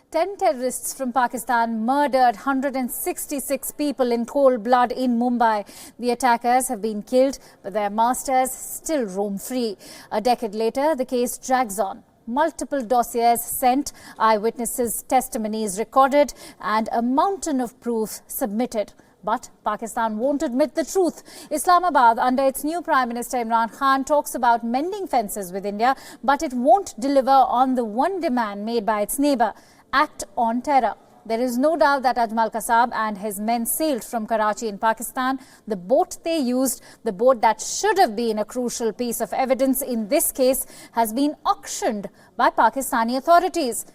10 terrorists from Pakistan murdered 166 people in cold blood in Mumbai. The attackers have been killed, but their masters still roam free. A decade later, the case drags on. Multiple dossiers sent, eyewitnesses' testimonies recorded, and a mountain of proof submitted. But Pakistan won't admit the truth. Islamabad, under its new Prime Minister Imran Khan, talks about mending fences with India, but it won't deliver on the one demand made by its neighbour: act on terror. There is no doubt that Ajmal Kasab and his men sailed from Karachi in Pakistan. The boat they used, the boat that should have been a crucial piece of evidence in this case, has been auctioned by Pakistani authorities.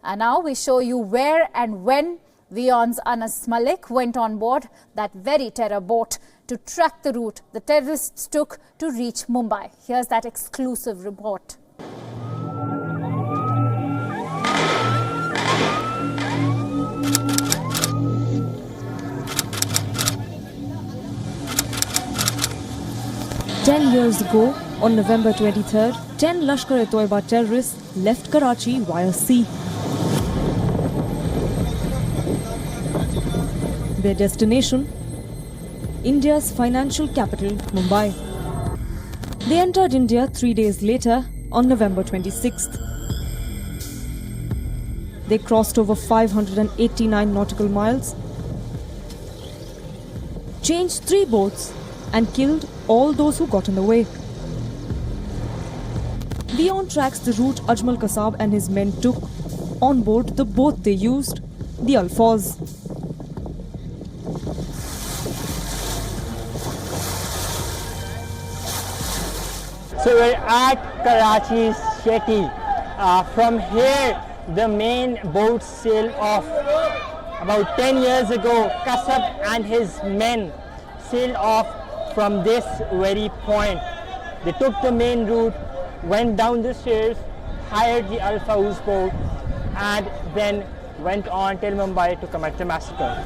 And now we show you where and when Wion's Anas Malik went on board that very terror boat to track the route the terrorists took to reach Mumbai. Here's that exclusive report. Years ago, on November 23rd, 10 Lashkar-e-Toiba terrorists left Karachi via sea. Their destination? India's financial capital, Mumbai. They entered India 3 days later, on November 26th. They crossed over 589 nautical miles, changed 3 boats, and killed all those who got in the way. Wion tracks the route Ajmal Kasab and his men took on board the boat they used, the Al-Fauz. So we're at Karachi's jetty. From here, the main boats sailed off. About 10 years ago, Kasab and his men sailed off from this very point. They took the main route, went down the stairs, hired the Al-Fauz boat, and then went on till Mumbai to commit the massacre.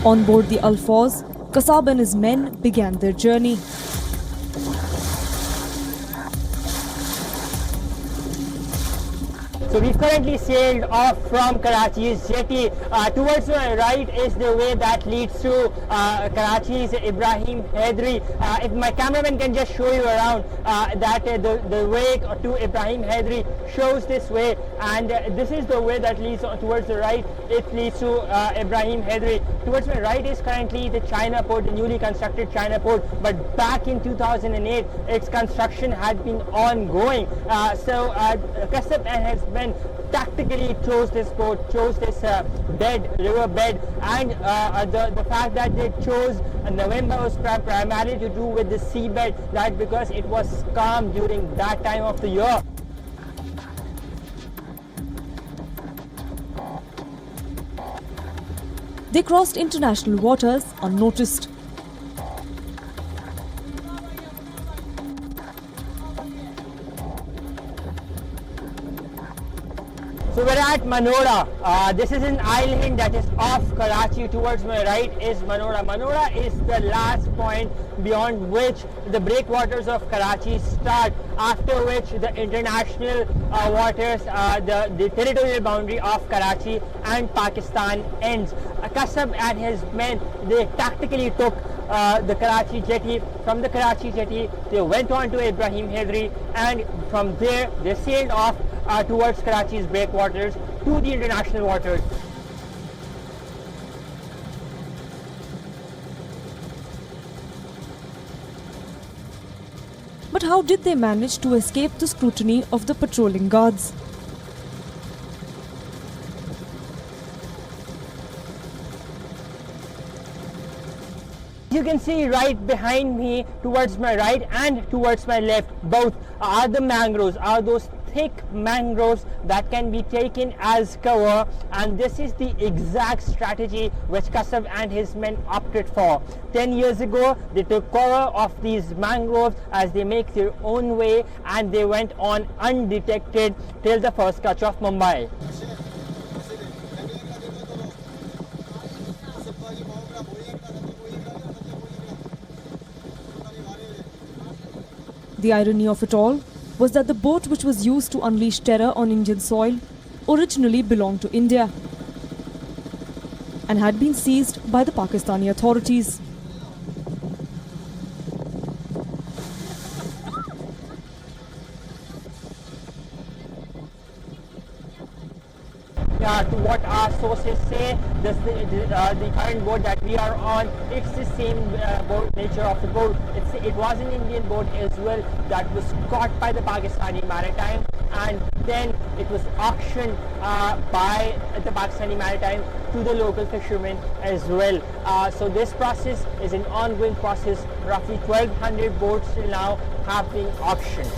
On board the Al-Fauz, Kasab and his men began their journey. So we've currently sailed off from Karachi's jetty. Towards my right is the way that leads to Karachi's Ibrahim Haidari. If my cameraman can just show you around, that the way to Ibrahim Haidari shows this way, and this is the way that leads towards the right. It leads to Ibrahim Haidari. Towards my right is currently the China port, the newly constructed China port, but back in 2008, its construction had been ongoing. So Kasab and his men tactically chose this boat, chose this river bed, and the fact that they chose November was primarily to do with the seabed, that because it was calm during that time of the year. They crossed international waters unnoticed. So we're at Manora. This is an island that is off Karachi. Towards my right is Manora. Manora is the last point beyond which the breakwaters of Karachi start, after which the international waters, the territorial boundary of Karachi and Pakistan ends. Kasab and his men, they tactically took the Karachi jetty. From the Karachi jetty, they went on to Ibrahim Haidari, and from there they sailed off towards Karachi's breakwaters to the international waters. But how did they manage to escape the scrutiny of the patrolling guards? You can see right behind me, towards my right and towards my left, both are the mangroves, are those thick mangroves that can be taken as cover, and this is the exact strategy which Kasab and his men opted for. 10 years ago, they took cover of these mangroves as they make their own way, and they went on undetected till the first catch of Mumbai. The irony of it all, was that the boat which was used to unleash terror on Indian soil originally belonged to India and had been seized by the Pakistani authorities. To what our sources say, the current boat that we are on, it's the same nature of the boat. It was an Indian boat as well that was caught by the Pakistani Maritime, and then it was auctioned by the Pakistani Maritime to the local fishermen as well. So this process is an ongoing process. Roughly 1,200 boats till now have been auctioned.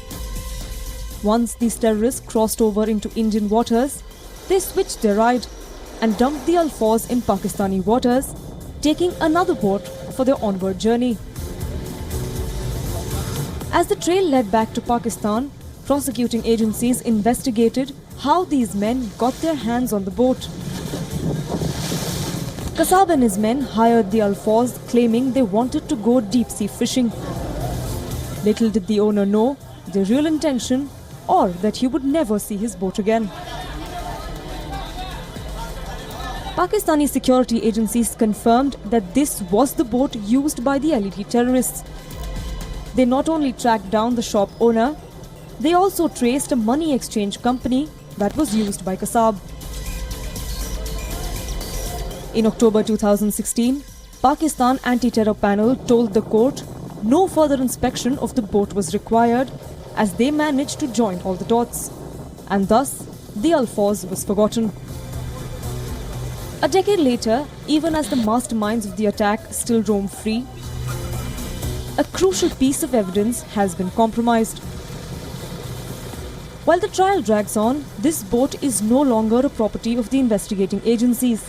Once these terrorists crossed over into Indian waters, they switched their ride and dumped the Al-Fauz in Pakistani waters, taking another boat for their onward journey. As the trail led back to Pakistan, prosecuting agencies investigated how these men got their hands on the boat. Kasab and his men hired the Al-Fauz, claiming they wanted to go deep-sea fishing. Little did the owner know their real intention, or that he would never see his boat again. Pakistani security agencies confirmed that this was the boat used by the LET terrorists. They not only tracked down the shop owner, they also traced a money exchange company that was used by Kasab. In October 2016, Pakistan anti-terror panel told the court no further inspection of the boat was required, as they managed to join all the dots, and thus the Al-Fauz was forgotten. A decade later, even as the masterminds of the attack still roam free, a crucial piece of evidence has been compromised. While the trial drags on, this boat is no longer a property of the investigating agencies,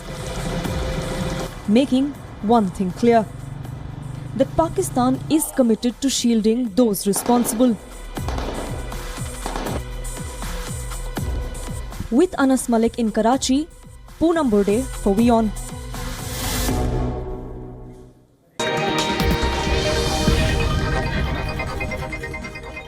making one thing clear: that Pakistan is committed to shielding those responsible. With Anas Malik in Karachi, Poonam Burde for Wion.